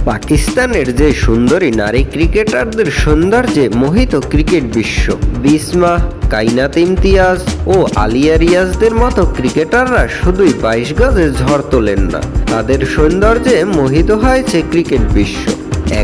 পাকিস্তানের যে সুন্দরী নারী ক্রিকেটারদের সৌন্দর্যে মোহিত ক্রিকেট বিশ্ব। বিসমা, কাইনাত ইমতিয়াজ ও আলিয়া রিয়াজদের মতো ক্রিকেটাররা শুধুই 22 গজে ঝড় তোলেন না, তাদের সৌন্দর্যে মোহিত হয়েছে ক্রিকেট বিশ্ব।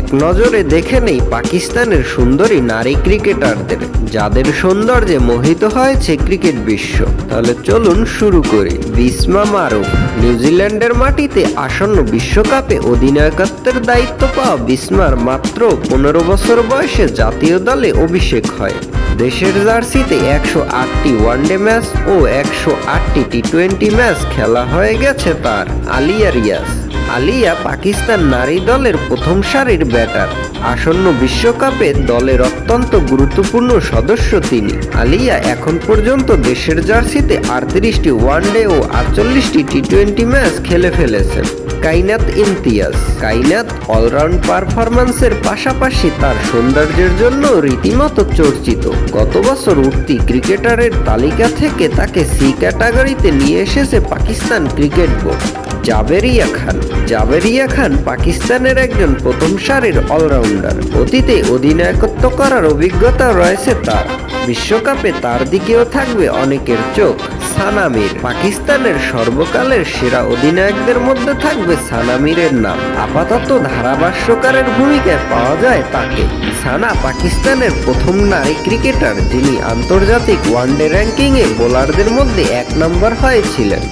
এক নজরে দেখে নেই পাকিস্তানের সুন্দরী নারী ক্রিকেটারদের, যাদের সৌন্দর্যে মোহিত হয়েছে ক্রিকেট বিশ্ব। তাহলে চলুন শুরু করি। বিসমা মারুফ। নিউজিল্যান্ডের মাটিতে আসন্ন বিশ্বকাপে অধিনায়কত্বের দায়িত্ব পাওয়া বিসমার মাত্র 15 বছর বয়সে জাতীয় দলে অভিষেক হয়। দেশের জার্সিতে 108টি ওয়ানডে ম্যাচ ও 108টি টি-20 ম্যাচ খেলা হয়ে গেছে তার। আলিয়া রিয়াজ। আলিয়া পাকিস্তান নারী দলের প্রথম সারির ব্যাটার। আসন্ন বিশ্বকাপে দলের অত্যন্ত গুরুত্বপূর্ণ সদস্য তিনি। আলিয়া এখন পর্যন্ত দেশের জার্সিতে 38টি ওয়ানডে ও 48টি টি-20 ম্যাচ খেলে ফেলেছেন। কাইনাত ইমতিয়াজ। কাইনাত অলরাউন্ড পারফরম্যান্সের পাশাপাশি তার সৌন্দর্যের জন্য রীতিমতো চর্চিত। গত বছর উঠতি ক্রিকেটারের তালিকা থেকে তাকে সি ক্যাটাগরিতে নিয়ে এসেছে পাকিস্তান ক্রিকেট বোর্ড। জাবেরিয়া খান। জাবেরিয়া খান পাকিস্তানের একজন প্রথম সারির অলরাউন্ডার। অতীতে অধিনায়কত্ব করার অভিজ্ঞতা রয়েছে তার। বিশ্বকাপে তার দিকেও থাকবে অনেকের চোখ। সানা মির। পাকিস্তানের সর্বকালের সেরা অধিনায়কদের মধ্যে থাকবে সানা মিরের নাম। আপাতত ধারাভাষ্যকারের ভূমিকায় পাওয়া যায় তাকে। সানা পাকিস্তানের প্রথম নারী ক্রিকেটার যিনি আন্তর্জাতিক ওয়ানডে র্যাঙ্কিংয়ে বোলারদের মধ্যে 1 নম্বর হয়েছিলেন।